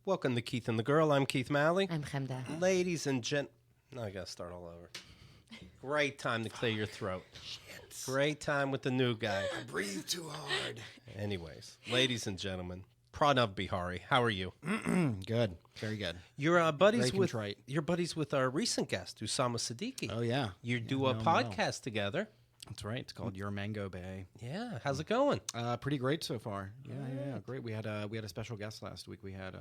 Welcome to Keith and the Girl. I'm Keith Malley. I'm Chemda. Ladies and no, I gotta start all over. Great time to clear your throat. Shit. Great time with the new guy. I breathe too hard. Anyways, ladies and gentlemen, Pranav Behari, how are you? Good, very good. You're buddies Very with contrite. you're buddies with our recent guest, Usama Siddiqui. Oh yeah, You do a podcast together. That's right. It's called Your Mango Bay. Yeah, how's it going? Pretty great so far. Yeah, great. We had a special guest last week. We had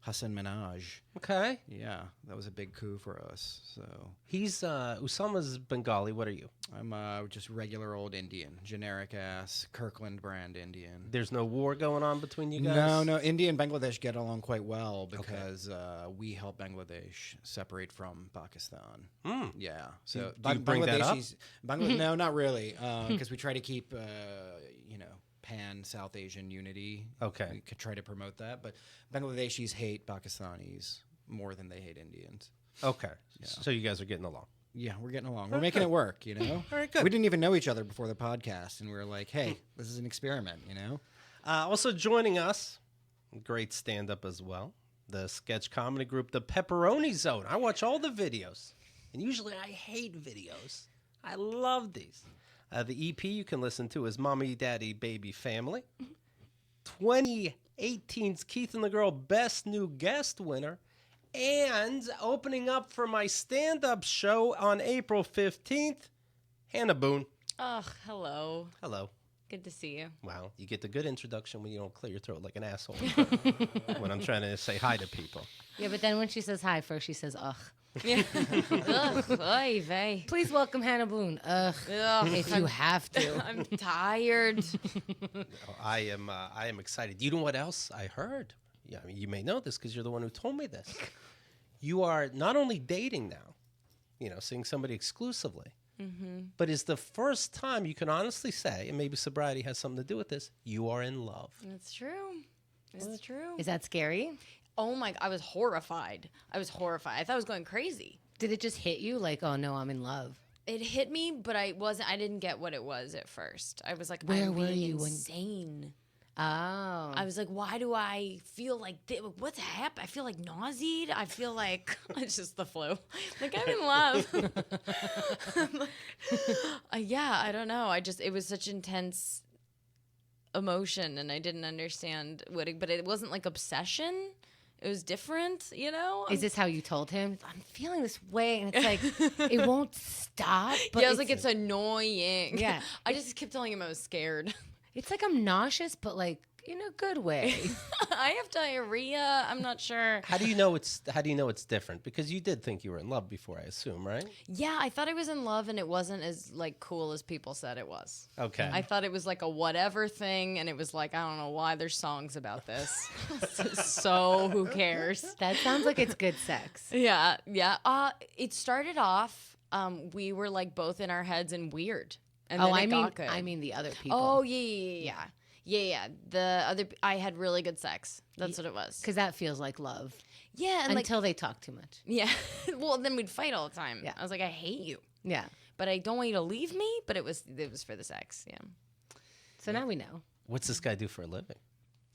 Hassan Minaj. Okay. Yeah, that was a big coup for us. So He's Usama's Bengali. What are you? I'm just regular old Indian, generic ass Kirkland brand Indian. There's no war going on between you guys? No. India and Bangladesh get along quite well because we help Bangladesh separate from Pakistan. Mm. Yeah. So Do you bring that up? No, not really, because we try to keep pan South Asian unity. Okay. We could try to promote that, but Bangladeshis hate Pakistanis more than they hate Indians. Okay. Yeah. So you guys are getting along. Yeah, we're getting along. We're making it work, you know? All right, good. We didn't even know each other before the podcast, and we were like, hey, this is an experiment, you know? Also joining us, great stand-up as well, the sketch comedy group, the Pepperoni Zone. I watch all the videos, and usually I hate videos. I love these. The EP you can listen to is Mommy, Daddy, Baby, Family. 2018's Keith and the Girl Best New Guest winner. And opening up for my stand-up show on April 15th, Hannah Boone. Oh, hello. Hello. Good to see you. Wow, you get the good introduction when you don't clear your throat like an asshole when I'm trying to say hi to people. Yeah, but then when she says hi, first she says, ugh. Yeah. Ugh, oy vey. Please welcome Hannah Boone. Ugh. If you have to. I'm tired. I am excited. You know what else I heard? Yeah, I mean, you may know this because you're the one who told me this. You are not only dating now, seeing somebody exclusively, but it's the first time you can honestly say, and maybe sobriety has something to do with this, you are in love. It's true. It's true. Is that scary? Oh my! I was horrified. I thought I was going crazy. Did it just hit you like, oh no, I'm in love? It hit me, but I didn't get what it was at first. I was like, Where I'm were being you when- insane. Oh. I was like, why do I feel like what's happened? I feel like nauseated. I feel like it's just the flu. Like I'm in love. Yeah, I don't know. It was such intense emotion, and I didn't understand but it wasn't like obsession. It was different, you know? Is this how you told him? I'm feeling this way, and it's like, it won't stop. But yeah, I was like, it's annoying. Yeah. I just kept telling him I was scared. It's like I'm nauseous, but like in a good way. I have diarrhea. I'm not sure. How do you know it's different? Because you did think you were in love before, I assume, right? Yeah, I thought I was in love, and it wasn't as like cool as people said it was. Okay. I thought it was like a whatever thing, and it was like, I don't know why there's songs about this. So who cares? That sounds like it's good sex. Yeah. It started off, we were like both in our heads and weird. And then it got good. I mean the other people. Oh yeah. I had really good sex. That's what it was. Because that feels like love. Yeah, and Until they talk too much. yeah. Well, then we'd fight all the time. Yeah. I was like, I hate you, Yeah. but I don't want you to leave me. But it was for the sex. Yeah. So now we know. What's this guy do for a living?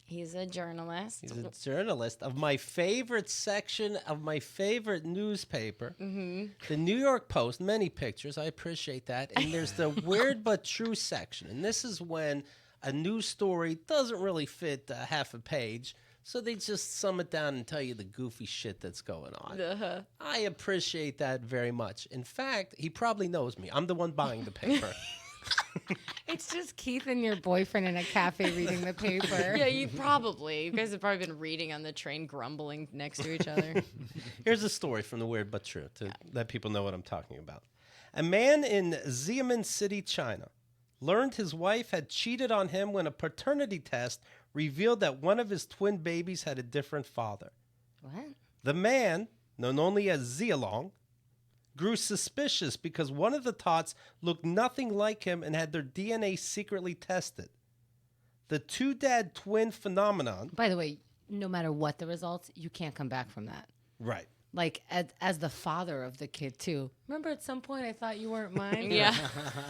He's a journalist. He's a journalist of my favorite section of my favorite newspaper, the New York Post. Many pictures. I appreciate that. And there's the weird but true section. And this is when a news story doesn't really fit half a page. So they just sum it down and tell you the goofy shit that's going on. I appreciate that very much. In fact, he probably knows me. I'm the one buying the paper. It's just Keith and your boyfriend in a cafe reading the paper. Yeah, you guys have probably been reading on the train, grumbling next to each other. Here's a story from the Weird But True to let people know what I'm talking about. A man in Xiamen City, China, learned his wife had cheated on him when a paternity test revealed that one of his twin babies had a different father. What? The man, known only as Xialong, grew suspicious because one of the tots looked nothing like him and had their DNA secretly tested. The two-dad twin phenomenon... By the way, no matter what the results, you can't come back from that. Right. like as the father of the kid too. Remember, at some point I thought you weren't mine. Yeah.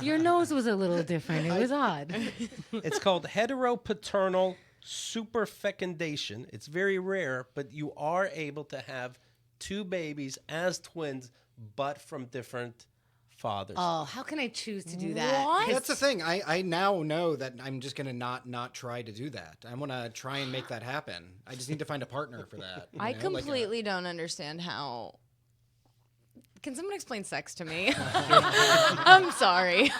Your nose was a little different. It was odd. It's called heteropaternal superfecundation. It's very rare, but you are able to have two babies as twins, but from different fathers. Oh, how can I choose to do that? What? That's the thing. I now know that I'm just gonna not try to do that. I want to try and make that happen. I just need to find a partner for that. I you know? Like, completely don't understand how. Can someone explain sex to me? I'm sorry.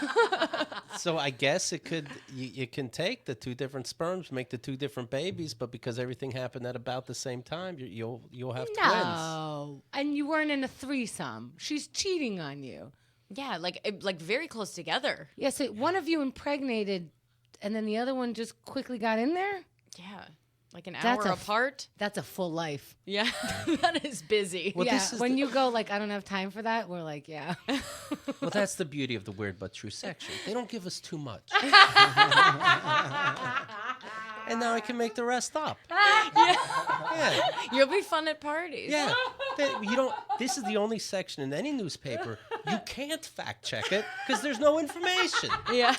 So I guess it could you can take the two different sperms, make the two different babies, but because everything happened at about the same time, you'll have twins. No, and you weren't in a threesome. She's cheating on you. Yeah, like very close together. Yeah, so one of you impregnated, and then the other one just quickly got in there. Yeah, like an That's hour a apart. That's a full life. Yeah, that is busy. Well, yeah, this is when you go like, I don't have time for that, we're like, yeah. Well, that's the beauty of the Weird But True section. They don't give us too much. And now I can make the rest up. Yeah. You'll be fun at parties. Yeah. You don't. This is the only section in any newspaper you can't fact check it because there's no information. Yeah.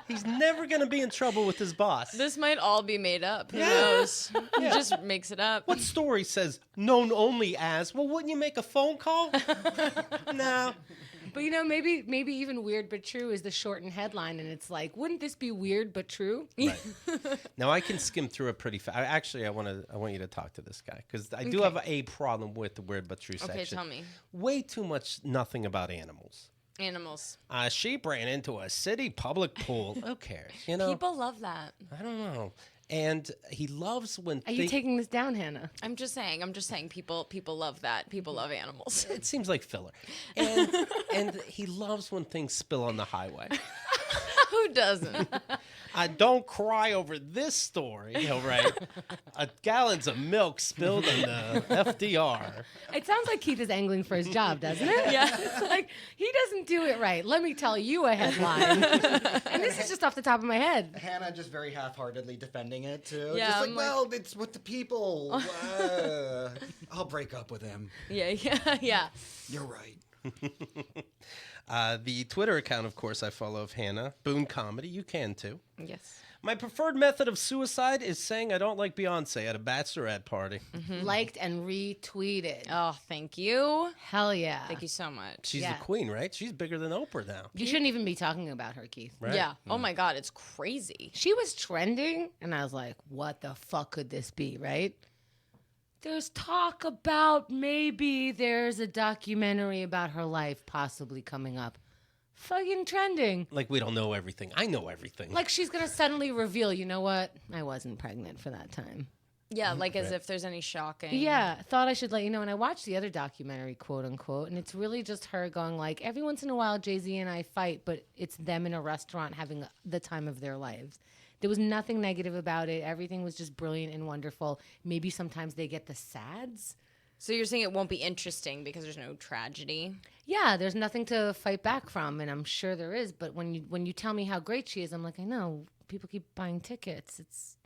He's never going to be in trouble with his boss. This might all be made up. Who Yeah. knows? He Yeah. just makes it up. What story says known only as? Well, wouldn't you make a phone call? No. But you know, maybe even weird but true is the shortened headline, and it's like, wouldn't this be weird but true? Right. Now I can skim through it pretty fast. Actually, I want you to talk to this guy because I do Okay. have a problem with the Weird But True section. Okay, tell me. Way too much nothing about animals. Animals. A sheep ran into a city public pool. Who cares? You know, People love that. I don't know. And he loves when Are you taking this down, Hannah? I'm just saying. People love that. People love animals. It seems like filler. And he loves when things spill on the highway. Who doesn't? Don't cry over this story. He'll write, gallons of milk spilled on the FDR. It sounds like Keith is angling for his job, doesn't it? Yeah. It's like, he doesn't do it right. Let me tell you a headline. And this is just off the top of my head. Hannah just very half-heartedly defending it too. Yeah, just like, I'm like- well, it's with the people. I'll break up with him. Yeah. You're right. The Twitter account, of course, I follow of Hannah, Boone Comedy. You can too. Yes. My preferred method of suicide is saying I don't like Beyonce at a bachelorette party. Liked and retweeted. Oh, thank you. Hell yeah. Thank you so much. She's Yeah. the queen, right? She's bigger than Oprah now. You shouldn't even be talking about her, Keith. Right? Yeah. Oh my God, it's crazy. She was trending, and I was like, what the fuck could this be, right? There's talk about maybe there's a documentary about her life possibly coming up. Fucking trending. Like we don't know everything. I know everything. Like she's going to suddenly reveal, you know what? I wasn't pregnant for that time. Yeah, like as if there's any shocking. Yeah, thought I should let you know. And I watched the other documentary, quote unquote, and it's really just her going like, every once in a while, Jay-Z and I fight, but it's them in a restaurant having the time of their lives. There was nothing negative about it. Everything was just brilliant and wonderful. Maybe sometimes they get the sads. So you're saying it won't be interesting because there's no tragedy? Yeah, there's nothing to fight back from, and I'm sure there is. But when you tell me how great she is, I'm like, I know. People keep buying tickets.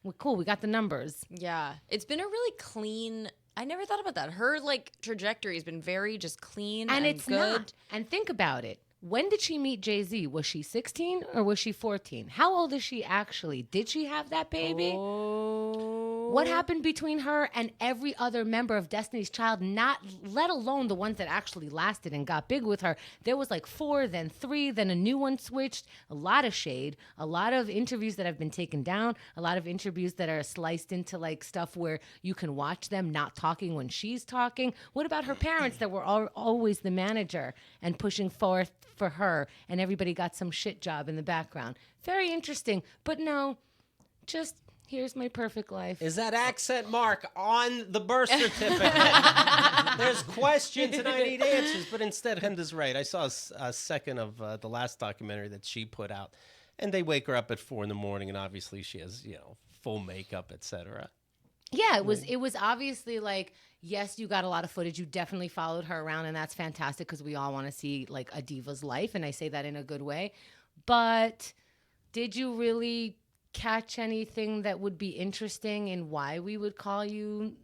We're cool. We got the numbers. Yeah. It's been a really clean. I never thought about that. Her like trajectory has been very just clean and it's good. not. And think about it. When did she meet Jay-Z? Was she 16 or was she 14? How old is she actually? Did she have that baby? Oh. What happened between her and every other member of Destiny's Child, not let alone the ones that actually lasted and got big with her? There was like 4, then 3, then a new one switched. A lot of shade, a lot of interviews that have been taken down, a lot of interviews that are sliced into like stuff where you can watch them not talking when she's talking. What about her parents that were always the manager and pushing forth for her, and everybody got some shit job in the background? Very interesting, but no, just here's my perfect life. Is that accent mark on the birth certificate? There's questions and I need answers, but instead Henda's right. I saw a second of the last documentary that she put out, and they wake her up at 4 a.m, and obviously she has, full makeup, etc. Yeah, it was obviously like, yes, you got a lot of footage. You definitely followed her around, and that's fantastic because we all want to see like a diva's life, and I say that in a good way. But did you really catch anything that would be interesting in why we would call you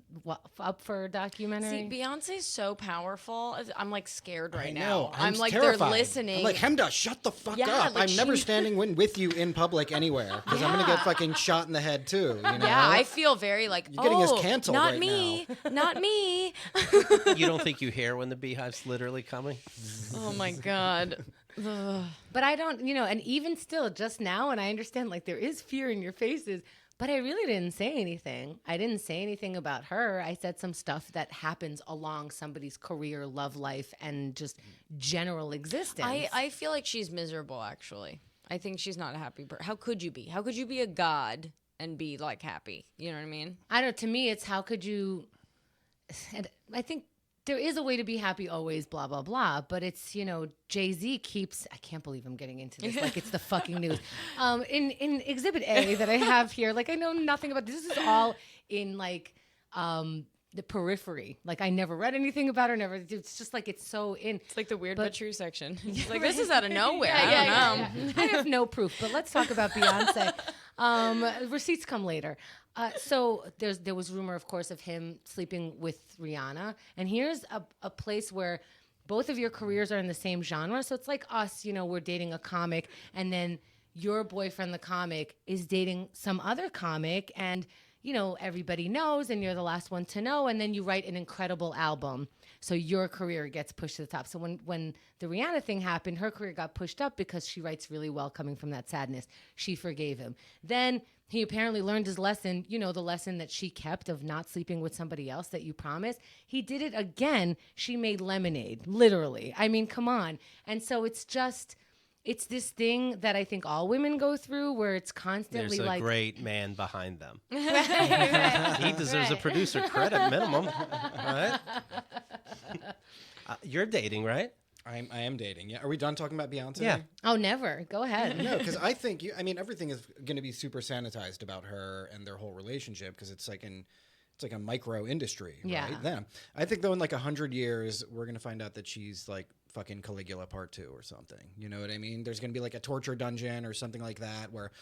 up for a documentary? See, Beyonce's so powerful. I'm like scared right I now. know. I'm like terrified. they're listening. I'm like, Hemda, shut the fuck Yeah, up. like I'm never she- standing with you in public anywhere because I'm gonna get fucking shot in the head too. You know? Yeah, I feel very like, You're getting us oh, canceled not right me, not me. You don't think you hear when the beehive's literally coming? Oh my God. Ugh. But I don't, and even still, just now, and I understand, like, there is fear in your faces, but I really didn't say anything. I didn't say anything about her. I said some stuff that happens along somebody's career, love life, and just general existence. I feel like she's miserable, actually. I think she's not a happy person. How could you be? How could you be a god and be, like, happy? You know what I mean? I don't, to me, it's how could you, and I think there is a way to be happy always, blah, blah, blah. But it's, Jay-Z keeps, I can't believe I'm getting into this, like it's the fucking news. In Exhibit A that I have here, like I know nothing about this. This is all in like the periphery. Like I never read anything about her, it's just like it's so in. It's like the weird but true section. It's like, right. this is out of nowhere. I don't know. I have no proof, but let's talk about Beyonce. Receipts come later. So there was rumor, of course, of him sleeping with Rihanna. And here's a place where both of your careers are in the same genre. So it's like us, we're dating a comic, and then your boyfriend, the comic, is dating some other comic, and everybody knows, and you're the last one to know, and then you write an incredible album. So your career gets pushed to the top. So when the Rihanna thing happened, her career got pushed up because she writes really well coming from that sadness. She forgave him. Then he apparently learned his lesson, the lesson that she kept of not sleeping with somebody else that you promised. He did it again. She made lemonade, literally. I mean, come on. And so it's this thing that I think all women go through where it's constantly There's a like... great man behind them. Right. He deserves a producer credit minimum, right? You're dating, right? I am dating. Yeah. Are we done talking about Beyonce? Yeah. Oh, never. Go ahead. No, because I think everything is going to be super sanitized about her and their whole relationship because it's like a micro industry, Yeah. right? Them. I think though in like 100 years we're going to find out that she's like fucking Caligula Part 2 or something. You know what I mean? There's going to be like a torture dungeon or something like that where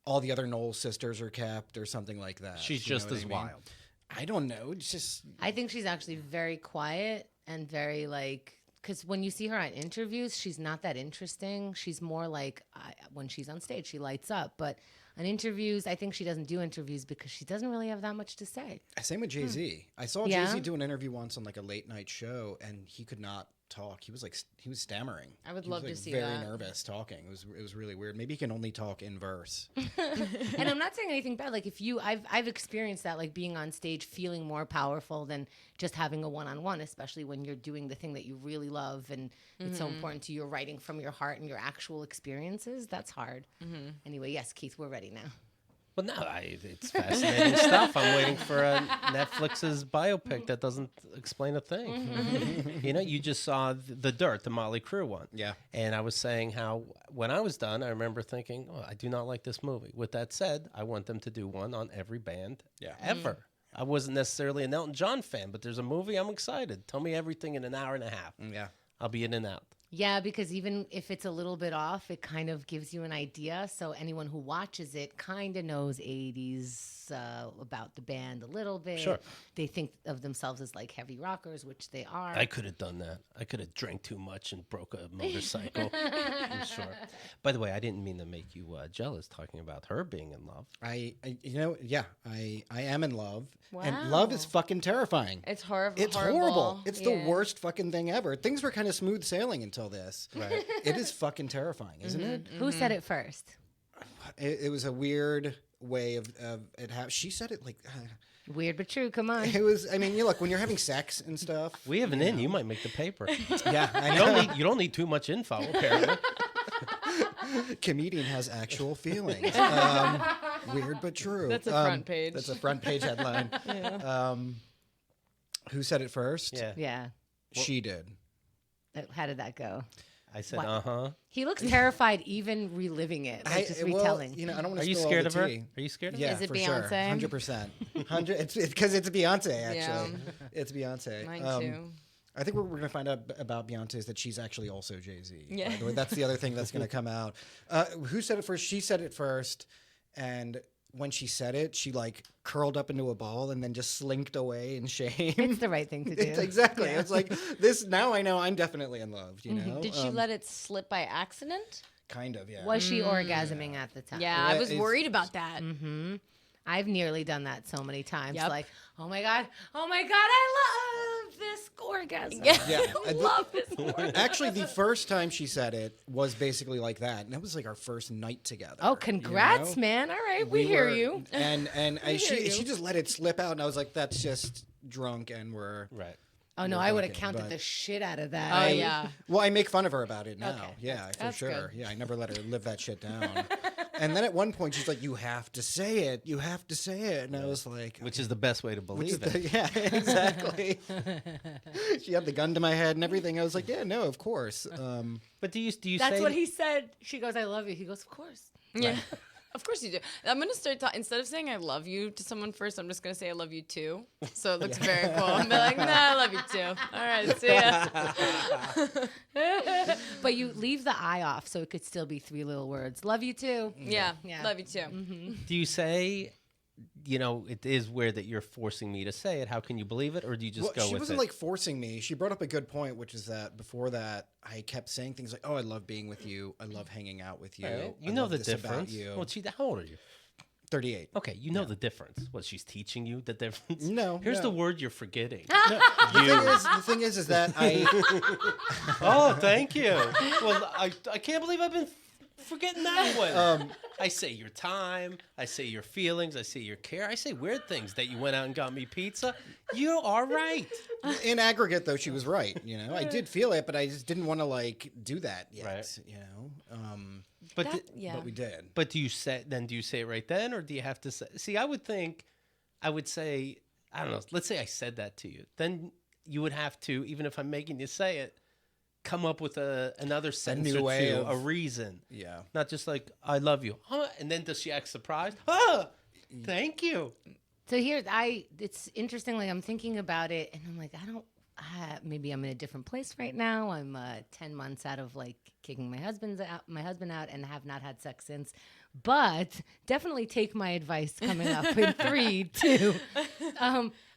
all the other Knowles sisters are kept or something like that. She's You know just what as I mean? wild. I don't know. It's just I think she's actually very quiet and very like, because when you see her on interviews, she's not that interesting. She's more like when she's on stage, she lights up. But on interviews, I think she doesn't do interviews because she doesn't really have that much to say. same with Jay-Z. I saw Yeah? Jay-Z do an interview once on like a late night show and he could not talk. He was stammering. I would He love was, to like, see very that. nervous talking. It was really weird. Maybe he can only talk in verse. And I'm not saying anything bad. Like I've experienced that, like being on stage, feeling more powerful than just having a one-on-one, especially when you're doing the thing that you really love and it's so important to you. You're writing from your heart and your actual experiences. That's hard. Anyway, yes, Keith, we're ready now. Well, no, it's fascinating stuff. I'm waiting for Netflix's biopic that doesn't explain a thing. You just saw The Dirt, the Motley Crue one. Yeah. And I was saying how when I was done, I remember thinking, oh, I do not like this movie. With that said, I want them to do one on every band ever. I wasn't necessarily an Elton John fan, but there's a movie, I'm excited. Tell me everything in an hour and a half. Yeah. I'll be in and out. Yeah, because even if it's a little bit off, it kind of gives you an idea. So anyone who watches it kind of knows 80s about the band a little bit. Sure. They think of themselves as like heavy rockers, which they are. I could have done that. I could have drank too much and broke a motorcycle. I'm sure. By the way, I didn't mean to make you jealous talking about her being in love. I am in love. And love is fucking terrifying. It's horrible. It's horrible. It's the Yeah. worst fucking thing ever. Things were kind of smooth sailing until this. Right. It is fucking terrifying, isn't it? Who said it first? It was a weird way of it. She said it like Weird but true. Come on. it was. I mean, look, when you're having sex and stuff. We have an in. You might make the paper. Yeah, I know. You don't need too much info, apparently. Comedian has actual feelings. Weird but true. That's a front page. That's a front page headline. Who said it first? Yeah. Yeah. She did. How did that go? I said, What? uh-huh. He looks terrified even reliving it. Like just retelling. I don't want Are to you spill all scared the of her? tea. Are you scared of Yeah, Is it for sure. Beyonce? 100%. It's because it's Beyonce, actually. Yeah. It's Beyonce. Mine too. I think what we're going to find out about Beyonce is that she's actually also Jay-Z. Yeah. By the way, that's the other thing that's going to come out. Who said it first? She said it first. And when she said it, she like curled up into a ball and then just slinked away in shame. It's the right thing to do. Exactly. It's like this. Now I know I'm definitely in love. You know. Did she let it slip by accident? Kind of. Yeah. Was she orgasming at the time? Yeah, Yeah, I was it's- worried about that. I've nearly done that so many times. Yep. Like, oh my God, I love this orgasm. Yeah. I love this orgasm. Actually, the first time she said it was basically like that, and that was like our first night together. Oh, congrats, you know? man. All right, we hear were- you. And hear you. she just let it slip out, and I was like, that's just drunk, and we're. Right. Oh, no, We're I would have fucking, counted but- the shit out of that. Oh, yeah. Well, I make fun of her about it now. Okay. Yeah, for That's sure. good. Yeah, I never let her live that shit down. And then at one point, she's like, "You have to say it. You have to say it." And I was like, Which is the best way to Which is believe it. yeah, exactly. She had the gun to my head and everything. I was like, "Yeah, no, of course." But do you That's say what he said. She goes, I love you. He goes, of course. Yeah. Of course you do. I'm going to start instead of saying I love you to someone first, I'm just going to say I love you too. So it looks very cool. I'm like, nah, I love you too. All right, see ya. But you leave the I off so it could still be 3 little words. Love you too. Yeah, Yeah. love you too. Do you say, it is weird that you're forcing me to say it. How can you believe it? Or do you just go she with wasn't it? like forcing me. She brought up a good point, which is that before that, I kept saying things like, "Oh, I love being with you. I love hanging out with you. Right. You I know love the this about difference. you." Well, how old are you? 38. Okay, you know the difference. What, she's teaching you the difference? No, Here's no. the word you're forgetting. The thing is that I. Oh, thank you. Well, I can't believe I've been forgetting that one. I say your time. I say your feelings. I say your care. I say weird things that you went out and got me pizza. You are right. In aggregate, though, she was right. I did feel it, but I just didn't want to like do that yet. Right. But But Yeah. but we did. But do you say it right then, or do you have to say? See, I would say, I don't know. Let's say I said that to you, then you would have to, even if I'm making you say it, come up with another sentence new or way two, of- a reason. Yeah. Not just like I love you, and then does she act surprised? Oh, thank you. So it's interesting. Like I'm thinking about it, and I'm like, maybe I'm in a different place right now. I'm 10 months out of like kicking my husband out, and have not had sex since. But definitely take my advice coming up in 3, 2.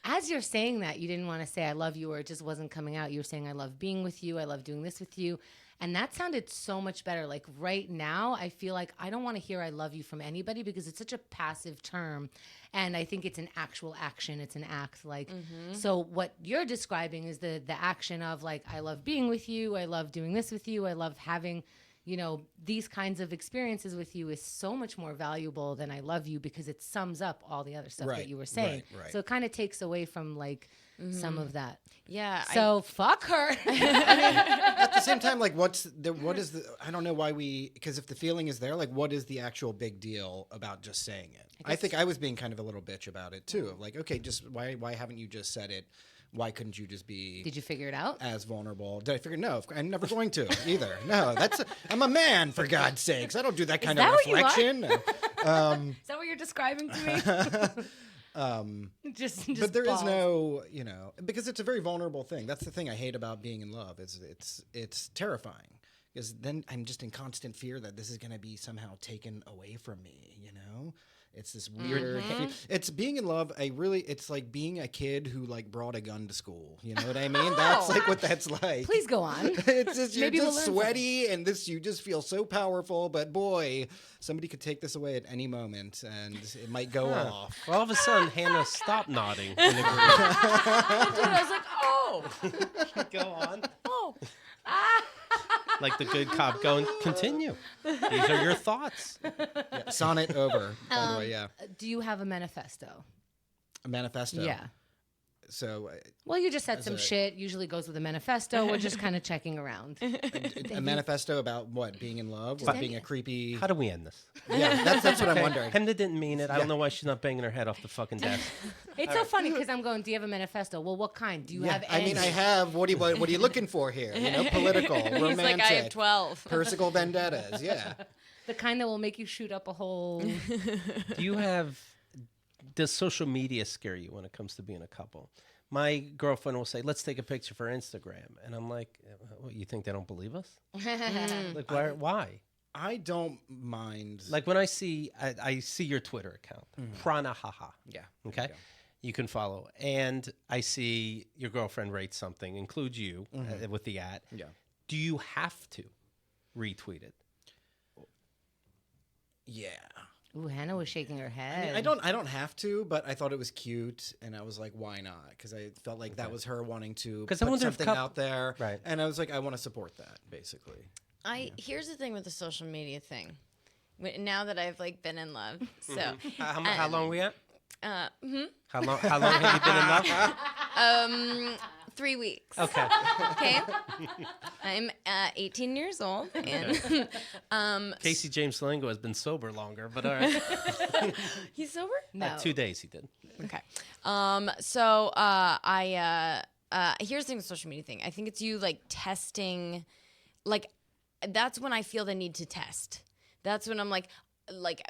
As you're saying that, you didn't want to say I love you, or it just wasn't coming out. You were saying I love being with you. I love doing this with you. And that sounded so much better. Like right now, I feel like I don't want to hear I love you from anybody because it's such a passive term. And I think it's an actual action. It's an act. Like, so what you're describing is the action of like, I love being with you. I love doing this with you. I love having, these kinds of experiences with you is so much more valuable than I love you because it sums up all the other stuff that you were saying. right. So it kind of takes away from like some of that. Yeah. So fuck her. At the same time, like, I don't know why because if the feeling is there, like, what is the actual big deal about just saying it? I think I was being kind of a little bitch about it too. Of like, okay, just why haven't you just said it? Why couldn't you just be Did you figure it out? as vulnerable? Did I figure? No, I'm never going to either. No, I'm a man, for God's sakes. I don't do that kind of that what you are? reflection. Is that what you're describing to me? just But there is balls. no, because it's a very vulnerable thing. That's the thing I hate about being in love is it's terrifying because then I'm just in constant fear that this is going to be somehow taken away from me. It's this weird. It's being in love. It's like being a kid who like brought a gun to school. You know what I mean? That's like what that's like. Please go on. It's just you're Maybe we'll just learn sweaty and you just feel so powerful. But boy, somebody could take this away at any moment and it might go off. All of a sudden, Hannah stopped nodding. And agreed. I was like, oh, Go on. oh. Like the good cop going, continue. These are your thoughts. Yeah, sonnet over. By the way, yeah. Do you have a manifesto? A manifesto. Yeah. So Well, you just said some a- shit. Usually goes with a manifesto. We're just kind of checking around. a manifesto about what? Being in love? Or being a creepy? How do we end this? Yeah, that's what I'm wondering. Hannah didn't mean it. I don't know why she's not banging her head off the fucking desk. It's so funny because I'm going, do you have a manifesto? Well, what kind? Do you have I any? mean, I have. What are you looking for here? Political, He's romantic, like, I have 12. personal vendettas. Yeah. The kind that will make you shoot up a whole... Does social media scare you when it comes to being a couple? My girlfriend will say, let's take a picture for Instagram. And I'm like, what, you think they don't believe us? Like, why? I don't mind. Like when I see your Twitter account, Pranahaha. Yeah. Okay. You can follow. And I see your girlfriend rate something, includes you with the @ Yeah. Do you have to retweet it? Yeah. Ooh, Hannah was shaking her I head. mean, I don't have to, but I thought it was cute, and I was like, why not? Because I felt like that was her wanting to 'Cause I put wonder if something out there, Right. and I was like, I want to support that, basically. Here's the thing with the social media thing. Now that I've like been in love, so How long are we at? uh, How long have you been in love? 3 weeks. Okay. Okay, I'm 18 years old, and Casey James Salengo has been sober longer, but all right. he's sober. No. 2 days he did. Okay. So I here's the thing with social media thing. I think it's you like testing, like that's when I feel the need to test. That's when I'm like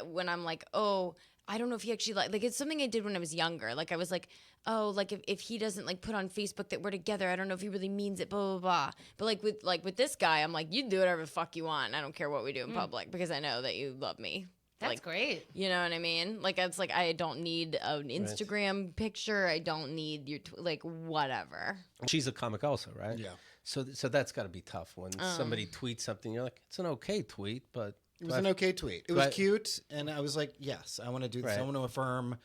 when I'm like, oh, I don't know if he actually like it's something I did when I was younger. Like I was like, oh, like if he doesn't like put on Facebook that we're together, I don't know if he really means it, blah blah blah. But like with this guy, I'm like, you do whatever the fuck you want. I don't care what we do in public because I know that you love me. That's like, great. You know what I mean? Like it's like I don't need an Instagram picture. I don't need your like whatever. She's a comic also, right? Yeah. So that's got to be tough when somebody tweets something. You're like, it's an okay tweet, but It was an okay tweet. It was Right. cute, and I was like, yes, I want to do this. I Right. want to affirm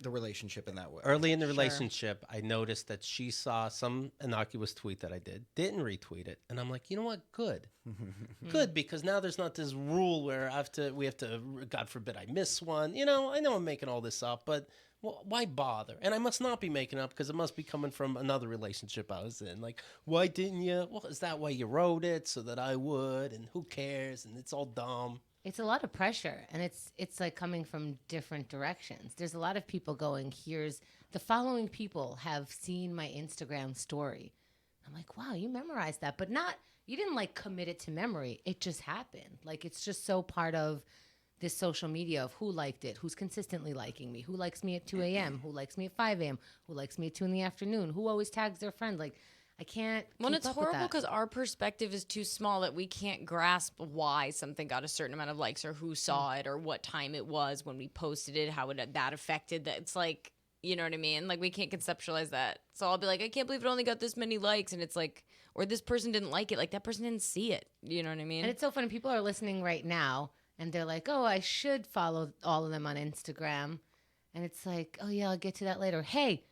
the relationship in that way. early in the relationship, I noticed that she saw some innocuous tweet that I didn't retweet it, and I'm like, you know what? Good, good, because now there's not this rule where we have to. God forbid, I miss one. You know, I know I'm making all this up, but why bother? And I must not be making up because it must be coming from another relationship I was in. Like, why didn't you? Well, is that why you wrote it so that I would? And who cares? And it's all dumb. It's a lot of pressure, and it's like coming from different directions. There's a lot of people going, here's the following people have seen my Instagram story. I'm like, wow, you memorized that, but you didn't like commit it to memory. It just happened. Like it's just so part of this social media of who liked it, who's consistently liking me, who likes me at 2 a.m., who likes me at 5 a.m., who likes me at 2 in the afternoon, who always tags their friend. Like I can't. Well, keep it's up with horrible that. because our perspective is too small that we can't grasp why something got a certain amount of likes or who saw it or what time it was when we posted it, how that affected that. It's like, you know what I mean? Like we can't conceptualize that. So I'll be like, I can't believe it only got this many likes. And it's like, or this person didn't like it. Like that person didn't see it. You know what I mean? And it's so funny. People are listening right now, and they're like, oh, I should follow all of them on Instagram. And it's like, oh, yeah, I'll get to that later. Hey,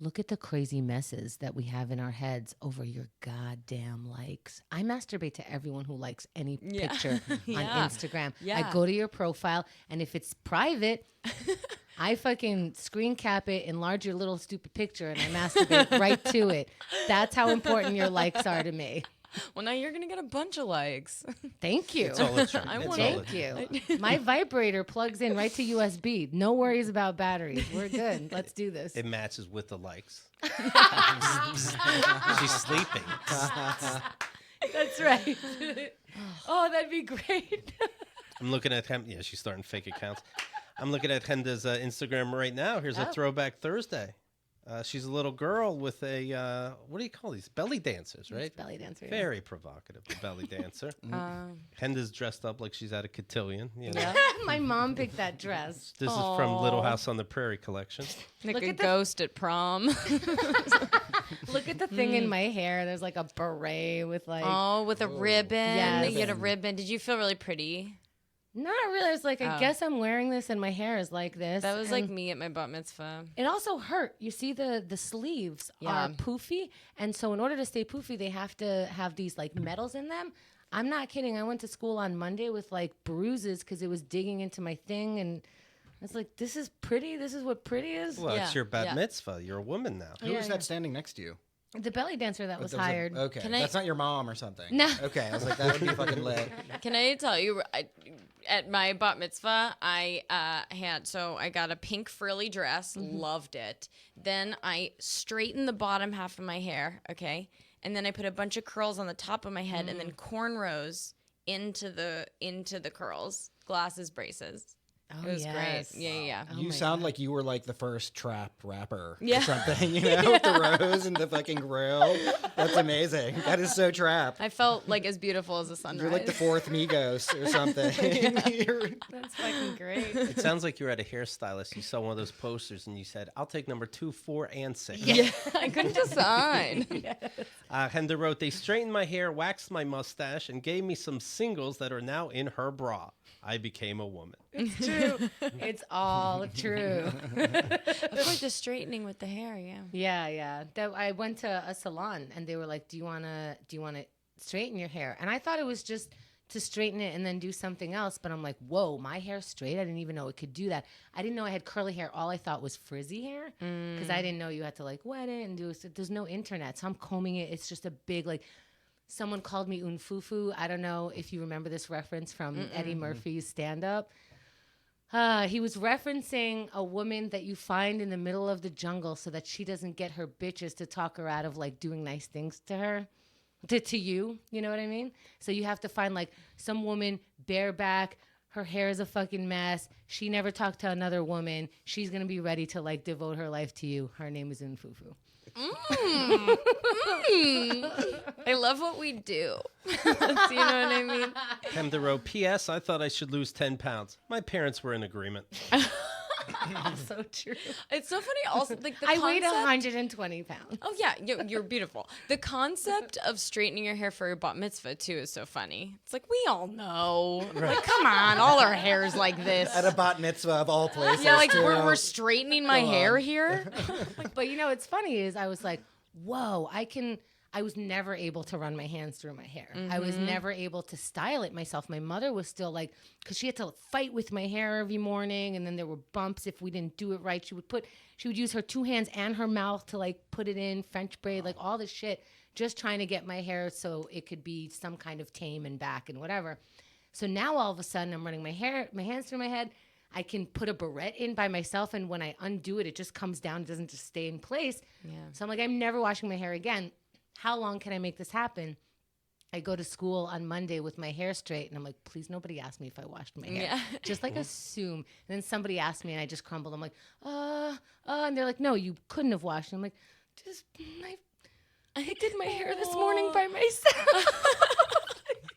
look at the crazy messes that we have in our heads over your goddamn likes. I masturbate to everyone who likes any picture on Instagram. Yeah. I go to your profile, and if it's private, I fucking screen cap it, enlarge your little stupid picture, and I masturbate right to it. That's how important your likes are to me. Well, now you're going to get a bunch of likes. Thank you. It's all it's true. I It's wanna- all Thank you. My vibrator plugs in right to USB. No worries about batteries. We're good. Let's do this. It matches with the likes. She's sleeping. That's right. Oh, that'd be great. I'm looking at him. Yeah, she's starting fake accounts. I'm looking at Henda's Instagram right now. Here's a Throwback Thursday. She's a little girl with a, what do you call these? Belly dancers, right? Belly dancer. Yeah. Very provocative, a belly dancer. Henda's dressed up like she's at a cotillion. You know? My mom picked that dress. This is from Little House on the Prairie collection. Like Look a at the- ghost at prom. Look at the thing in my hair. There's like a beret with like. Oh, with a ribbon. Yes. You had a ribbon. Did you feel really pretty? Not really. It's like, I guess I'm wearing this and my hair is like this. That was like and me at my bat mitzvah. it also hurt. You see the sleeves are poofy. And so in order to stay poofy, they have to have these like metals in them. I'm not kidding. I went to school on Monday with like bruises because it was digging into my thing. And it's like, this is pretty. This is what pretty is. Well, it's Yeah, your bat yeah. mitzvah. You're a woman now. Who was that standing next to you? The belly dancer that was There a- hired. okay, Can I- that's not your mom or something. No. Okay, I was like, that would be fucking lit. Can I tell you, at my bat mitzvah, I got a pink frilly dress, loved it. Then I straightened the bottom half of my hair, okay? And then I put a bunch of curls on the top of my head and then cornrows into the curls, glasses, braces. Oh, It was yes. great. Yeah. Oh You my sound God. like you were like the first trap rapper Yeah. or something, you know, with the rose and the fucking grill. That's amazing. That is so trap. I felt like as beautiful as the sunrise. You're like the fourth Migos or something. That's fucking great. It sounds like you're at a hairstylist. You saw one of those posters and you said, I'll take number 2, 4, and 6. Yeah, I couldn't decide. Henda wrote, they straightened my hair, waxed my mustache, and gave me some singles that are now in her bra. I became a woman. It's true. It's all true. Of course, the straightening with the hair, yeah. Yeah. I went to a salon and they were like, do you wanna straighten your hair? And I thought it was just to straighten it and then do something else. But I'm like, whoa, my hair's straight. I didn't even know it could do that. I didn't know I had curly hair. All I thought was frizzy hair because I didn't know you had to like wet it and do it. There's no internet. So I'm combing it. It's just a big like, someone called me un fufu. I don't know if you remember this reference from Eddie Murphy's stand-up. He was referencing a woman that you find in the middle of the jungle so that she doesn't get her bitches to talk her out of like doing nice things to her. To you, you know what I mean? So you have to find like some woman bareback, her hair is a fucking mess. She never talked to another woman. She's gonna be ready to like devote her life to you. Her name is Unfufu. I love what we do. You know what I mean? Henda wrote, P.S. I thought I should lose 10 pounds. My parents were in agreement. So true. It's so funny. Also, like the I weighed concept- 120 pounds. Oh yeah, you're beautiful. The concept of straightening your hair for your bat mitzvah too is so funny. It's like we all know. Like, come on, all our hair's like this. At a bat mitzvah of all places. Yeah, like too. we're straightening my hair here. But you know what's funny is I was like, whoa, I was never able to run my hands through my hair. I was never able to style it myself. My mother was still like, because she had to fight with my hair every morning, and then there were bumps if we didn't do it right. She would use her 2 hands and her mouth to like put it in, French braid, like all this shit, just trying to get my hair so it could be some kind of tame and back and whatever. So now all of a sudden I'm running my hands through my head. I can put a barrette in by myself, and when I undo it, it just comes down. It doesn't just stay in place. Yeah. So I'm like, I'm never washing my hair again. How long can I make this happen? I go to school on Monday with my hair straight, and I'm like, please, nobody ask me if I washed my hair. Yeah. Just like assume. And then somebody asked me, and I just crumbled. I'm like, and they're like, no, you couldn't have washed. And I'm like, I did my hair this morning by myself.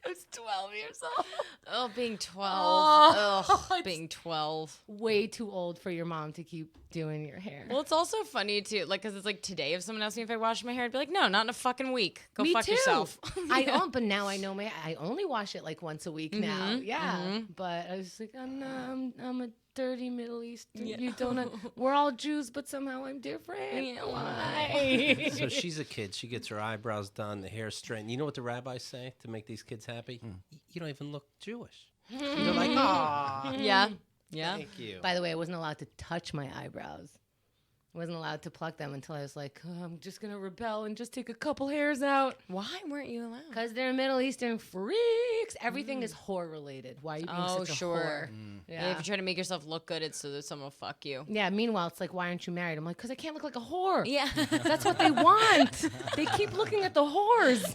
I was 12 years old. Oh, being 12. Being 12. Way too old for your mom to keep doing your hair. Well, it's also funny too, like, cause it's like today, if someone asked me if I washed my hair, I'd be like, no, not in a fucking week. Go Me fuck too. yourself. I don't, but now I know I only wash it like once a week now. Yeah, but I was like, I'm a dirty Middle Eastern. Yeah. You don't. We're all Jews, but somehow I'm different. Yeah. Why? So she's a kid. She gets her eyebrows done, the hair straightened. You know what the rabbis say to make these kids happy? You don't even look Jewish. They're like, aw, Yeah. Yeah. thank you. By the way, I wasn't allowed to touch my eyebrows. I wasn't allowed to pluck them until I was like, I'm just gonna rebel and just take a couple hairs out. Why weren't you allowed? Because they're Middle Eastern freaks. Everything is whore related. Why are you being such a whore? Yeah. If you try to make yourself look good, it's so that someone will fuck you. Yeah, meanwhile, it's like, why aren't you married? I'm like, because I can't look like a whore. Yeah. That's what they want. They keep looking at the whores.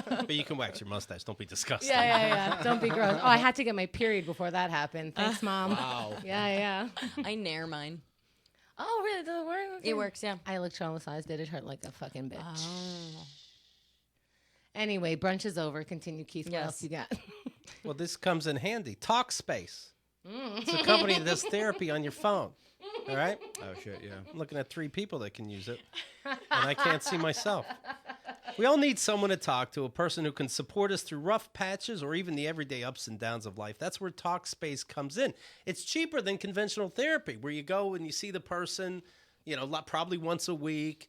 But you can wax your mustache. Don't be disgusting. Yeah. Don't be gross. Oh, I had to get my period before that happened. Thanks, Mom. Wow. Yeah. I nair mine. Oh, really? Does it work? Okay. It works, yeah. I look traumatized. It hurt like a fucking bitch. Oh. Anyway, brunch is over. Continue, Keith. What Yes. else you got? Well, this comes in handy. Talkspace. It's a company that does therapy on your phone. All right? Oh, shit, yeah. I'm looking at 3 people that can use it, and I can't see myself. We all need someone to talk to, a person who can support us through rough patches or even the everyday ups and downs of life. That's where Talkspace comes in. It's cheaper than conventional therapy, where you go and you see the person, probably once a week.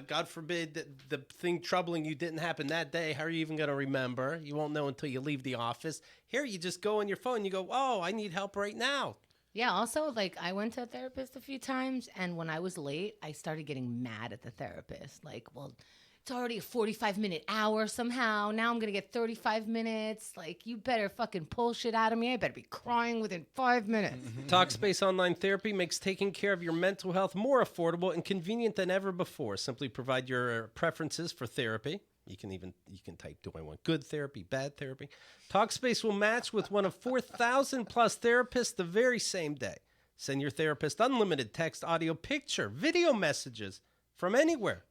God forbid that the thing troubling you didn't happen that day. How are you even going to remember? You won't know until you leave the office. Here, you just go on your phone. You go, oh, I need help right now. Yeah, also, like, I went to a therapist a few times, and when I was late, I started getting mad at the therapist. Like, well, it's already a 45-minute hour somehow. Now I'm going to get 35 minutes. Like, you better fucking pull shit out of me. I better be crying within 5 minutes. Talkspace Online Therapy makes taking care of your mental health more affordable and convenient than ever before. Simply provide your preferences for therapy. You can type, do I want good therapy, bad therapy? Talkspace will match with one of 4,000 plus therapists the very same day. Send your therapist unlimited text, audio, picture, video messages from anywhere.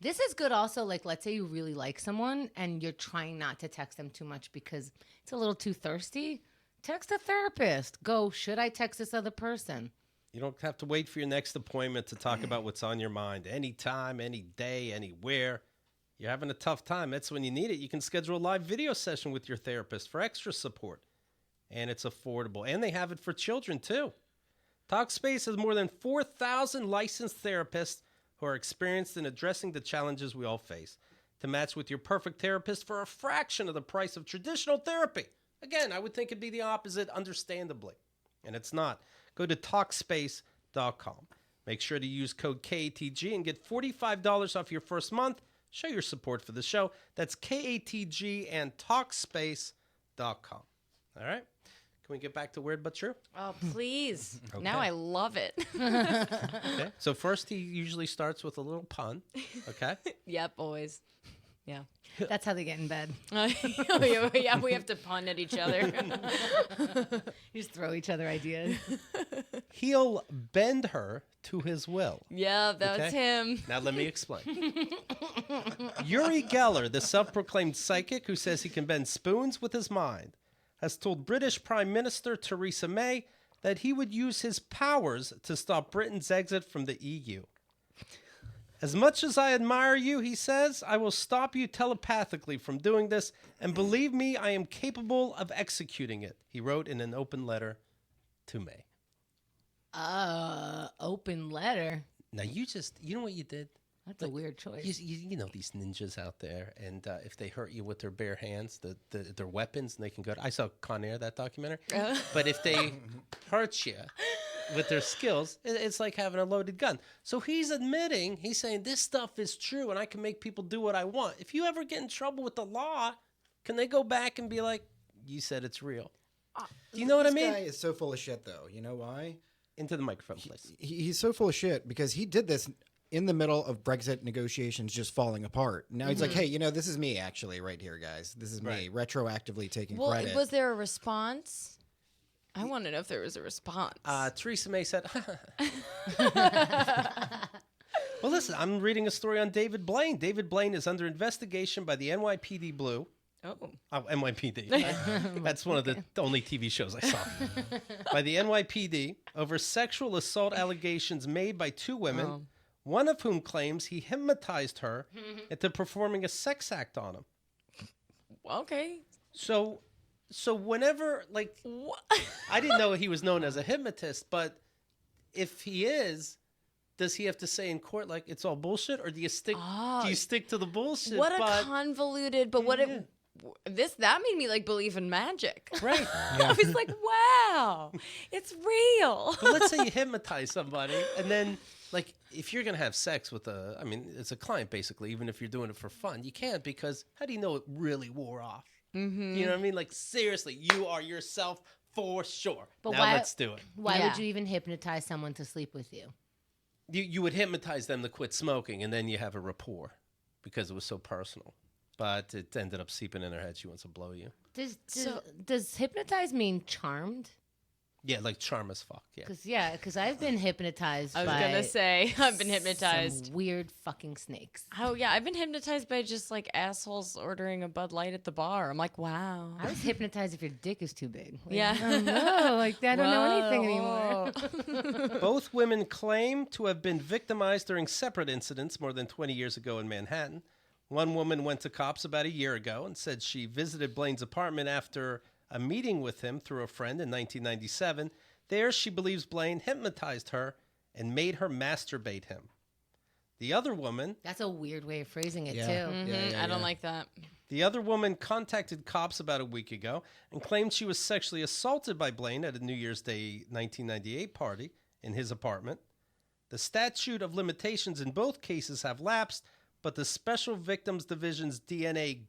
This is good also, like, let's say you really like someone and you're trying not to text them too much because it's a little too thirsty. Text a therapist. Go, should I text this other person? You don't have to wait for your next appointment to talk about what's on your mind. Anytime, any day, anywhere. You're having a tough time. That's when you need it. You can schedule a live video session with your therapist for extra support. And it's affordable. And they have it for children, too. Talkspace has more than 4,000 licensed therapists who are experienced in addressing the challenges we all face. To match with your perfect therapist for a fraction of the price of traditional therapy. Again, I would think it'd be the opposite, understandably. And it's not. Go to Talkspace.com. Make sure to use code KATG and get $45 off your first month. Show your support for the show. That's KATG and Talkspace.com. All right? Can we get back to Weird But True? Oh, please. Okay. Now I love it. Okay. So first he usually starts with a little pun. Okay? Yep, always. Yeah. That's how they get in bed. Yeah, we have to pun at each other. You just throw each other ideas. He'll bend her to his will. Yeah, that's him. Now let me explain. Uri Geller, the self-proclaimed psychic who says he can bend spoons with his mind, has told British Prime Minister Theresa May that he would use his powers to stop Britain's exit from the EU. As much as I admire you, he says, I will stop you telepathically from doing this, and believe me, I am capable of executing it, he wrote in an open letter to May. Open letter. Now you know what you did? That's a weird choice. You know these ninjas out there, and if they hurt you with their bare hands, their weapons, and they can go. I saw Con Air, that documentary. But if they hurt you with their skills, it's like having a loaded gun. So he's saying this stuff is true, and I can make people do what I want. If you ever get in trouble with the law, can they go back and be like, you said it's real? Do you know what I mean? This guy is so full of shit, though. You know why? Into the microphone, please. He's so full of shit because he did this in the middle of Brexit negotiations just falling apart. Now he's like, hey, this is me actually right here, guys. This is me retroactively taking credit. Was there a response? I want to know if there was a response. Theresa May said, well, listen, I'm reading a story on David Blaine. David Blaine is under investigation by the NYPD Blue. Oh, NYPD. That's one of the only TV shows I saw. By the NYPD over sexual assault allegations made by two women, one of whom claims he hypnotized her into performing a sex act on him. Okay. So whenever, I didn't know he was known as a hypnotist, but if he is, does he have to say in court, it's all bullshit? Or do you stick to the bullshit? What a convoluted, but what it... That made me believe in magic. Right. I was like, wow, it's real. But let's say you hypnotize somebody and then if you're going to have sex with it's a client basically, even if you're doing it for fun, you can't because how do you know it really wore off? Mm-hmm. You know what I mean? Seriously, you are yourself for sure. But let's do it. Why would you even hypnotize someone to sleep with you? You would hypnotize them to quit smoking and then you have a rapport because it was so personal. But it ended up seeping in her head. She wants to blow you. Does hypnotize mean charmed? Yeah, charm as fuck. Yeah. Because I've been hypnotized. I was gonna say I've been hypnotized. Some weird fucking snakes. Oh yeah, I've been hypnotized by just assholes ordering a Bud Light at the bar. I'm like, wow. I was hypnotized if your dick is too big. Yeah. I don't know. I don't know anything anymore. Both women claim to have been victimized during separate incidents more than 20 years ago in Manhattan. One woman went to cops about a year ago and said she visited Blaine's apartment after a meeting with him through a friend in 1997. There, she believes Blaine hypnotized her and made her masturbate him. The other woman... That's a weird way of phrasing it, too. Mm-hmm. I don't like that. The other woman contacted cops about a week ago and claimed she was sexually assaulted by Blaine at a New Year's Day 1998 party in his apartment. The statute of limitations in both cases have lapsed, but the Special Victims Division's DNA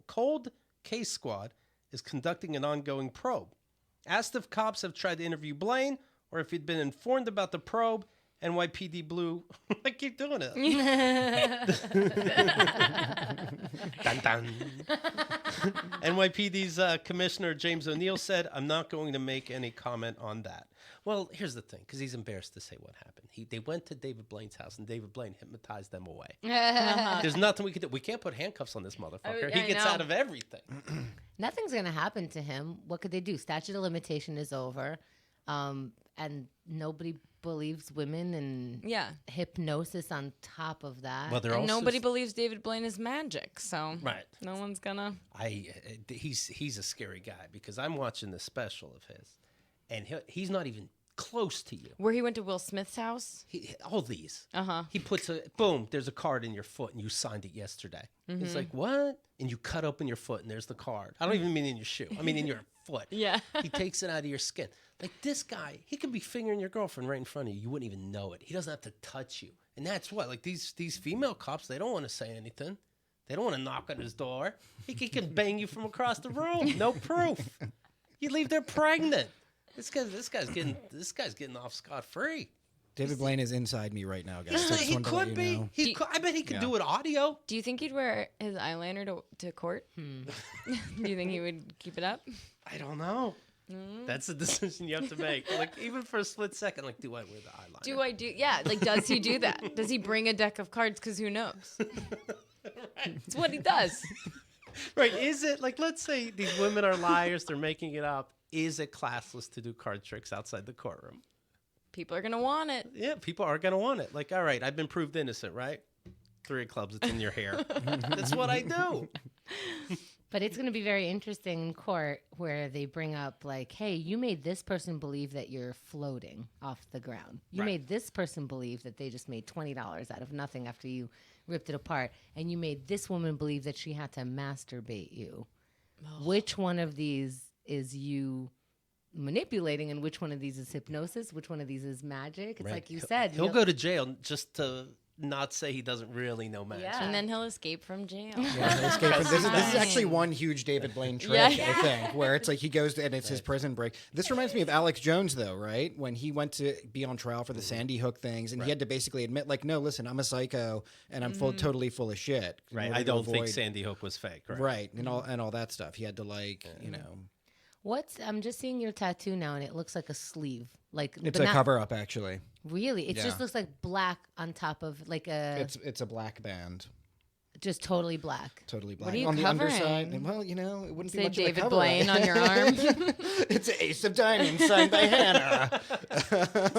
Cold Case Squad is conducting an ongoing probe. Asked if cops have tried to interview Blaine or if he'd been informed about the probe, NYPD Blue. I keep doing it. Dun, dun. NYPD's Commissioner James O'Neill said, "I'm not going to make any comment on that." Well, here's the thing, because he's embarrassed to say what happened. They went to David Blaine's house, and David Blaine hypnotized them away. There's nothing we can do. We can't put handcuffs on this motherfucker. He gets out of everything. Nothing's going to happen to him. What could they do? Statute of limitation is over. And nobody believes women, and hypnosis on top of that. Well, and nobody believes David Blaine is magic, so no one's gonna. He's a scary guy, because I'm watching this special of his, and he's not even close to you. Where he went to Will Smith's house? All these. He puts boom, there's a card in your foot, and you signed it yesterday. He's like, what? And you cut open your foot, and there's the card. I don't even mean in your shoe. I mean in your foot. Yeah. He takes it out of your skin. Like, this guy, he could be fingering your girlfriend right in front of you. You wouldn't even know it. He doesn't have to touch you. And that's what, like, these female cops, they don't want to say anything. They don't want to knock on his door. He can bang you from across the room. No proof. You leave there pregnant. This guy's getting off scot-free. David Blaine is inside me right now, guys. He could be. I bet he could do it audio. Do you think he'd wear his eyeliner to court? Do you think he would keep it up? I don't know. That's a decision you have to make. Like, even for a split second, like, do I wear the eyeliner? Yeah, like, does he do that? Does he bring a deck of cards? Because who knows? Right. It's what he does. Right. Is it, like, let's say these women are liars, they're making it up. Is it classless to do card tricks outside the courtroom? People are going to want it. Yeah, people are going to want it. Like, all right, I've been proved innocent, right? 3 of clubs, it's in your hair. That's what I do. But it's going to be very interesting in court where they bring up, like, hey, you made this person believe that you're floating off the ground. You made this person believe that they just made $20 out of nothing after you ripped it apart. And you made this woman believe that she had to masturbate you. Oh. Which one of these is you manipulating, and which one of these is hypnosis? Which one of these is magic? It's like you said. He'll go to jail just to not say he doesn't really know magic. Yeah. And then he'll escape from jail. Yeah, he'll escape from, this is actually one huge David Blaine trick, I think, where it's like he goes to, and it's his prison break. This reminds me of Alex Jones, though, right? When he went to be on trial for the Sandy Hook things, and he had to basically admit, like, no, listen, I'm a psycho, and I'm totally full of shit. Right. I don't think Sandy Hook was fake. Right. And all that stuff. He had to, like, you know. I'm just seeing your tattoo now, and it looks like a sleeve. Like, it's a cover up, actually. Really? It just looks like black on top of like a. It's a black band. Just totally black. Totally black. What are you on the covering? underside, well, you know, it wouldn't be much David of a cover. Blaine on your arm. It's an Ace of Diamonds signed by Hannah.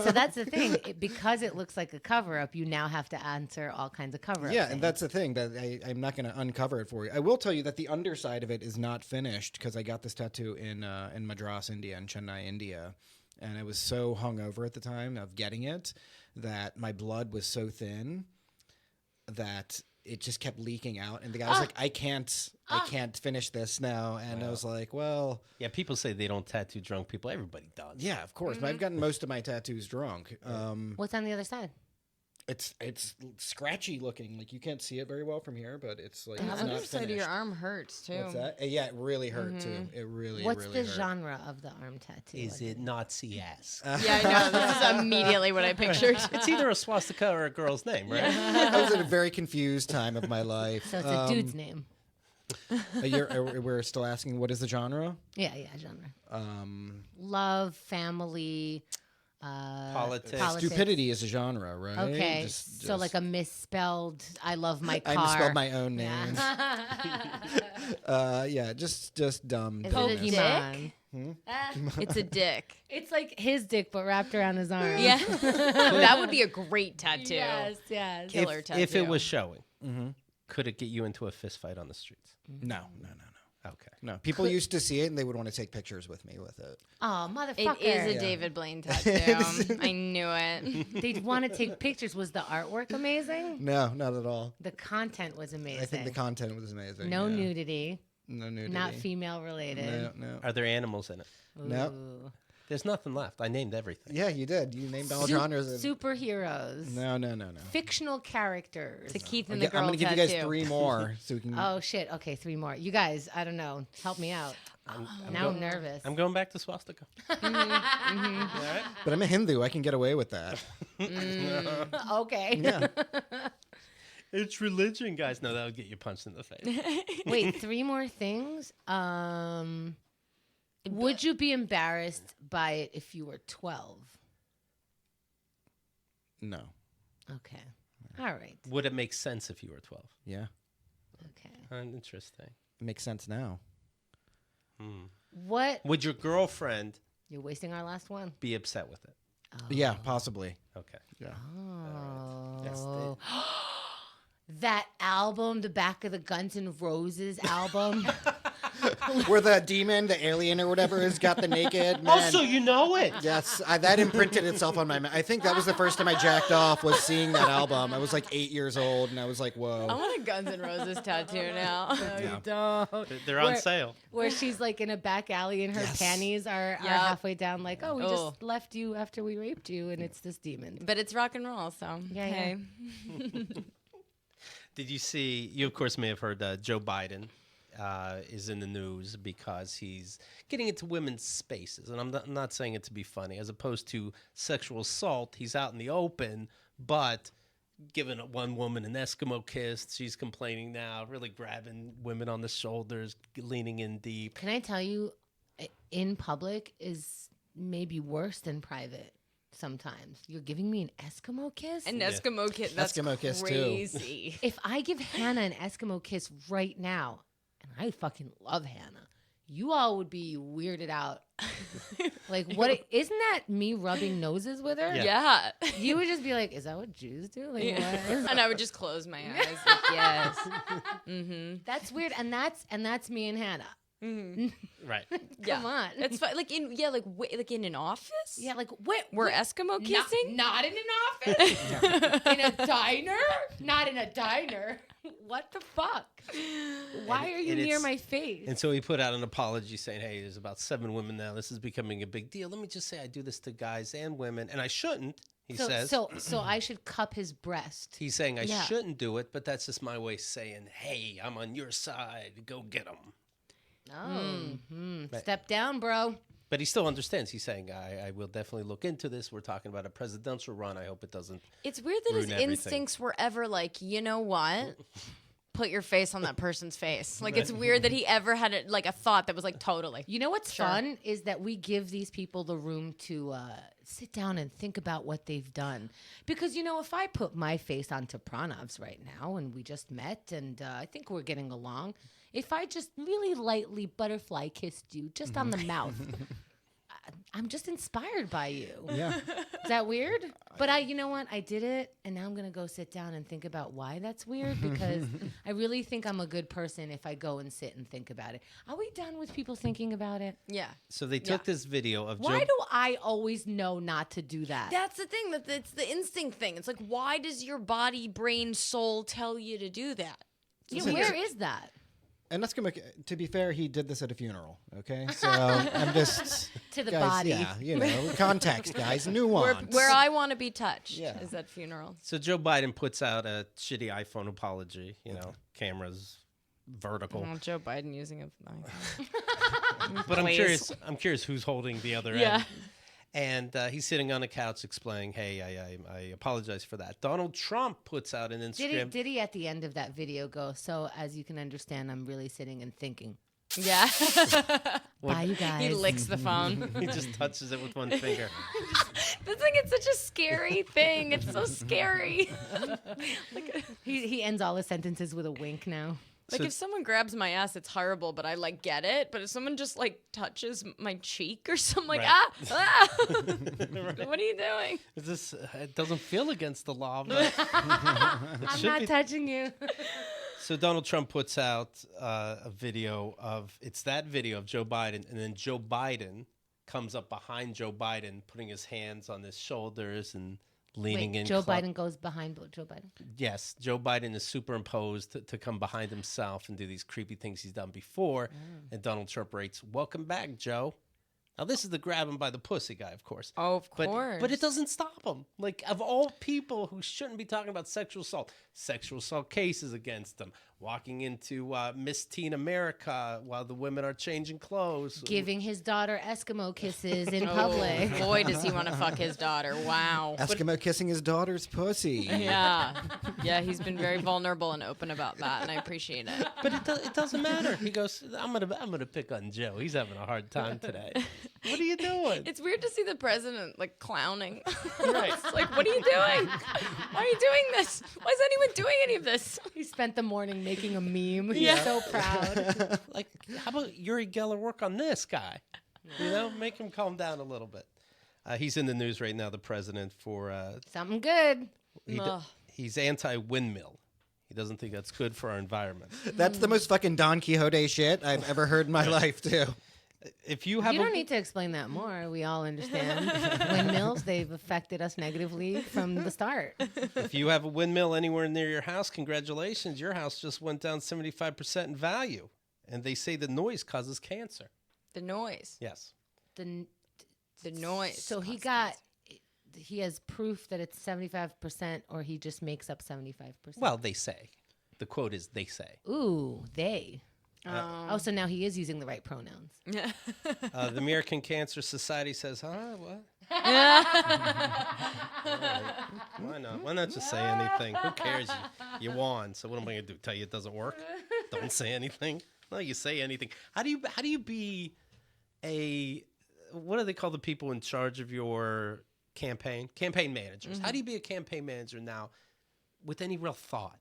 So that's the thing. Because it looks like a cover up, you now have to answer all kinds of cover up. Yeah, things. and that's the thing that I'm not going to uncover it for you. I will tell you that the underside of it is not finished because I got this tattoo in Madras, India, in Chennai, India, and I was so hungover at the time of getting it that my blood was so thin that it just kept leaking out, and the guy was like, I can't finish this now. And I was like, well, yeah, people say they don't tattoo drunk people. Everybody does. Yeah, of course. But I've gotten most of my tattoos drunk. What's on the other side? It's scratchy looking. Like, you can't see it very well from here, but it's like The it's not underside of finished. your arm hurts too. What's that? Yeah, it really hurt too. It really, What's really the hurt. genre of the arm tattoo? Is it Nazi-esque? Yeah, I know. This is immediately what I pictured. It's either a swastika or a girl's name, right? I was at a very confused time of my life. So it's a dude's name. We're still asking, what is the genre? Yeah, genre. Love, family, Politics. Stupidity is a genre, right? Okay, so like a misspelled "I love my car." I misspelled my own name. Yeah, just dumb. Is it a dumbness. dick? It's a dick. It's like his dick, but wrapped around his arm. Yeah, that would be a great tattoo. Yes. Killer tattoo. If it was showing, could it get you into a fist fight on the streets? No. Okay. No, people used to see it and they would want to take pictures with me with it. Oh, motherfucker! It is a David Blaine tattoo. I knew it. They'd want to take pictures. Was the artwork amazing? No, not at all. The content was amazing. I think the content was amazing. No yeah. nudity. No nudity. Not female related. No. Are there animals in it? No. There's nothing left. I named everything. Yeah, you did. You named all genres. Superheroes. No. Fictional characters. The Keith and I'm the girl going to give tattoo. you guys 3 more so we can. Oh shit. Okay, 3 more. You guys, I don't know. Help me out. Now I'm nervous. I'm going back to swastika. All right. But I'm a Hindu. I can get away with that. Okay. Yeah. It's religion, guys. No, that would get you punched in the face. Wait, 3 more things. Would you be embarrassed by it if you were 12? No. Okay. All right. Would it make sense if you were 12? Yeah. Okay. Interesting. It makes sense now. What? Would your girlfriend You're wasting our last one. be upset with it? Yeah, possibly. Okay. Yeah. Oh. Yes, they- That album, the back of the Guns N' Roses album. Where the demon, the alien or whatever, has got the naked man. Also, you know it. Yes, that imprinted itself on my mind. I think that was the first time I jacked off was seeing that album. I was like 8 years old, and I was like, I whoa. want a Guns N' Roses tattoo now. You don't. They're on Where- sale. Where she's like in a back alley and her Yes. panties are Yep. halfway down, like, oh, we Oh. just left you after we raped you, and it's this demon. But it's rock and roll, so Yeah, hey. Did you see? You of course may have heard Joe Biden is in the news because he's getting into women's spaces, and I'm not saying it to be funny. As opposed to sexual assault, he's out in the open, but giving one woman an Eskimo kiss. She's complaining now, really grabbing women on the shoulders, leaning in deep. Can I tell you, in public is maybe worse than private. Sometimes you're giving me an Eskimo kiss. An Eskimo kiss. That's Eskimo kiss, too. crazy. If I give Hannah an Eskimo kiss right now, and I fucking love Hannah, you all would be weirded out. Like, what? Isn't that me rubbing noses with her? Yeah. Yeah. You would just be like, "Is that what Jews do?" Like, what? And I would just close my eyes. Like, yes. Mm-hmm. That's weird, and that's me and Hannah. Right. Come on. It's fun. Like like in an office. Yeah, like what? We're Eskimo kissing. Not in an office. In a diner? Not in a diner. What the fuck? Why are you and near it's- my face? And so he put out an apology saying, hey, there's about 7 women now. This is becoming a big deal. Let me just say I do this to guys and women, and I shouldn't, he says. So I should cup his breast. He's saying I Yeah. shouldn't do it, but that's just my way of saying, hey, I'm on your side. Go get them. Oh, step down, bro. But he still understands. He's saying, I will definitely look into this. We're talking about a presidential run. I hope it doesn't. It's weird that his Ruin everything. instincts were ever like, you know what? Put your face on that person's face. Like it's weird that he ever had a thought that was like totally. You know what's fun is that we give these people the room to sit down and think about what they've done. Because, if I put my face onto Pranav's right now and we just met and I think we're getting along, if I just really lightly butterfly kissed you just on the mouth, I'm just inspired by you. Yeah. Is that weird? But you know what? I did it, and now I'm going to go sit down and think about why that's weird, because I really think I'm a good person if I go and sit and think about it. Are we done with people thinking about it? Yeah. So they took this video of Why Joe. do I always know not to do that? That's the thing. That it's the instinct thing. It's like, why does your body, brain, soul tell you to do that? Yeah, where is that? And that's gonna. To be fair, he did this at a funeral. Okay, so I'm just To the guys, body. Yeah, context, guys, nuance. Where I want to be touched Yeah. is at funerals. So Joe Biden puts out a shitty iPhone apology. Cameras vertical. Joe Biden using a But I'm Please. curious who's holding the other Yeah. end. And he's sitting on the couch explaining, hey, I apologize for that. Donald Trump puts out an Instagram. Did he at the end of that video go, so as you can understand, I'm really sitting and thinking. Yeah. Bye, you guys. He licks the phone. He just touches it with one finger. That's like, it's such a scary thing. It's so scary. He ends all his sentences with a wink now. Like So- if someone grabs my ass, it's horrible, but I get it. But if someone just touches my cheek or something, like Right. what are you doing? It doesn't feel against the law, but I'm not touching you. So Donald Trump puts out a video it's that video of Joe Biden, and then Joe Biden comes up behind Joe Biden, putting his hands on his shoulders and leaning in. Joe Biden goes behind Joe Biden. Yes, Joe Biden is superimposed to come behind himself and do these creepy things he's done before. And Donald Trump writes, "Welcome back, Joe." Now, this is the grab him by the pussy guy, of course. Oh, of But course. it doesn't stop him. Like, of all people who shouldn't be talking about sexual assault cases against them, walking into Miss Teen America while the women are changing clothes. Giving his daughter Eskimo kisses in Oh, public. boy, does he want to fuck his daughter. Wow. Eskimo kissing his daughter's pussy. Yeah. Yeah, he's been very vulnerable and open about that, and I appreciate it. But it doesn't matter. He goes, I'm gonna pick on Joe. He's having a hard time today. What are you doing? It's weird to see the president, like, clowning. Right. It's like, what are you doing? Why are you doing this? Why is anyone doing any of this? He spent the morning making a meme. Yeah. He's so proud. Like, how about Uri Geller work on this guy? You know, make him calm down a little bit. He's in the news right now, the president, for Something good. Ugh. he's anti-windmill. He doesn't think that's good for our environment. That's the most fucking Don Quixote shit I've ever heard in my life, too. If you have You don't need to explain that more. We all understand. Windmills, they've affected us negatively from the start. if you have a windmill anywhere near your house, congratulations, your house just went down 75% in value. And they say the noise causes cancer. The noise. Yes. The noise. So he has proof that it's 75% or he just makes up 75%. Well, they say. The quote is, they say. Ooh, they. So now he is using the right pronouns. The American Cancer Society says, what? Why not? Why not just say anything? Who cares? You won. So what am I going to do? Tell you it doesn't work? Don't say anything? No, you say anything. How do you be what do they call the people in charge of your campaign? Campaign managers. Mm-hmm. How do you be a campaign manager now with any real thought?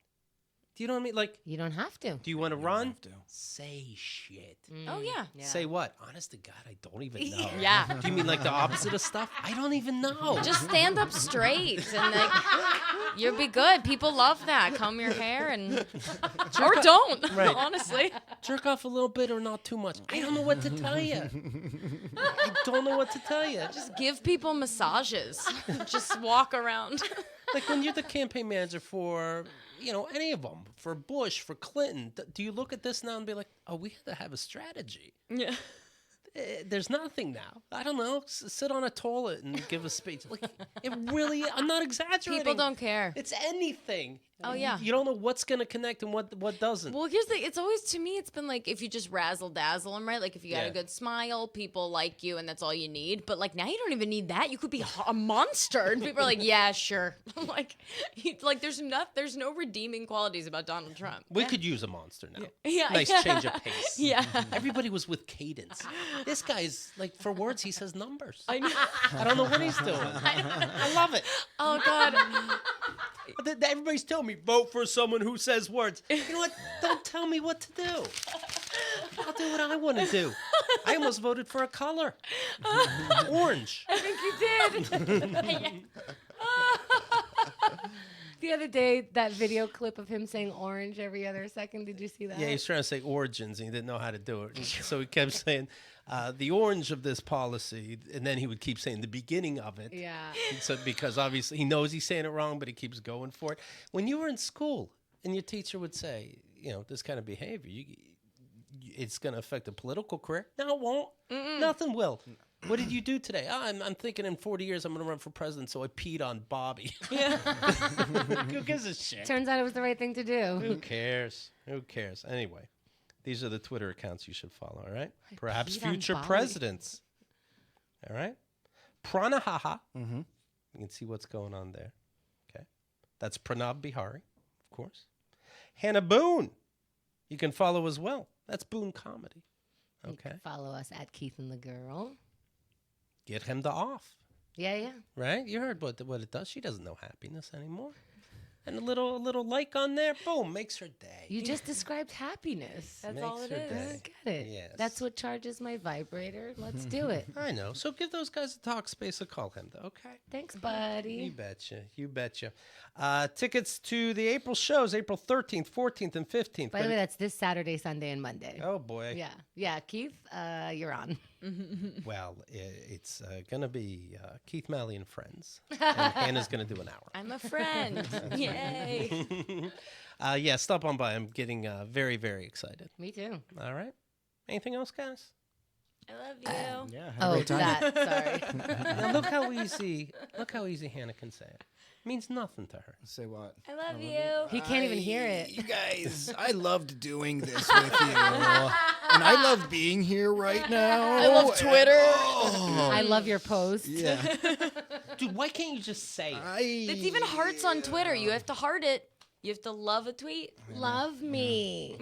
Do you know what I mean? Like, You don't have to. do you want to run? have to. Say shit. Oh, yeah. Say what? Honest to God, I don't even know. Yeah. Do you mean like the opposite of stuff? I don't even know. Just stand up straight and like you'll be good. People love that. Comb your hair and or don't. Right. Honestly. jerk off a little bit or not too much. I don't know what to tell you. I don't know what to tell you. Just give people massages. Just walk around. Like when you're the campaign manager for, any of them, for Bush, for Clinton, do you look at this now and be like, oh, we have to have a strategy? Yeah. There's nothing now. I don't know. Sit on a toilet and give a speech. Like, it really, I'm not exaggerating. People don't care. It's anything. Oh, yeah. You don't know what's going to connect and what doesn't. Well, here's the it's always, to me, it's been like if you just razzle dazzle them, right? Like if you got Yeah. a good smile, people like you, and that's all you need. But like now you don't even need that. You could be a monster, and people are like, yeah, sure. There's no redeeming qualities about Donald Trump. We could use a monster now. Yeah, Nice yeah. change of pace. Yeah. Everybody was with cadence. This guy's like, for words, he says numbers. I know. I don't know what he's doing. I love it. Oh God. Everybody's telling me, vote for someone who says words. You know what? Don't tell me what to do. I'll do what I want to do. I almost voted for a color. Orange. I think you did. The other day, that video clip of him saying orange every other second. Did you see that? Yeah, he's trying to say origins, and he didn't know how to do it. So he kept saying, the orange of this policy, and then he would keep saying the beginning of it. Yeah. So, because obviously he knows he's saying it wrong, but he keeps going for it. When you were in school and your teacher would say, this kind of behavior, it's going to affect the political career. No, it won't. Nothing will. What did you do today? I'm thinking in 40 years I'm going to run for president, so I peed on Bobby. Yeah. Who gives a shit? Turns out it was the right thing to do. Who cares? Who cares? Anyway, these are the Twitter accounts you should follow, all right? Perhaps peed on future Bobby. presidents. All right? Pranahaha. You can see what's going on there. Okay. That's Pranav Behari, of course. Hannah Boone. You can follow as well. That's Boone Comedy. You Okay. can follow us at Keith and the Girl. Get him to off. Yeah. Right? You heard what it does. She doesn't know happiness anymore. And a little like on there, boom, makes her day. You just described happiness. That's Makes all it her is. day. Get it. Yes. That's what charges my vibrator. Let's do it. I know. So give those guys a talk space a call, him, okay? Thanks, You buddy. betcha. You betcha. Tickets to the April shows, April 13th, 14th, and 15th. By the way, that's this Saturday, Sunday, and Monday. Oh, boy. Yeah. Keith, you're on. Well, it's going to be Keith Malley and Friends. And Hannah's going to do an hour. I'm a friend. Yay. Yeah, stop on by. I'm getting very, very excited. Me too. All right. Anything else, guys? I love you. Yeah. Have a Oh, great time. that. Sorry. Now look how easy Hannah can say it. Means nothing to her. Say what? I love you. He can't even hear it. You guys, I loved doing this with you. And I love being here right now. I love Twitter. I love your post. Yeah. Dude, why can't you just say it? It's even hearts on Twitter. You have to heart it. You have to love a tweet. Love me.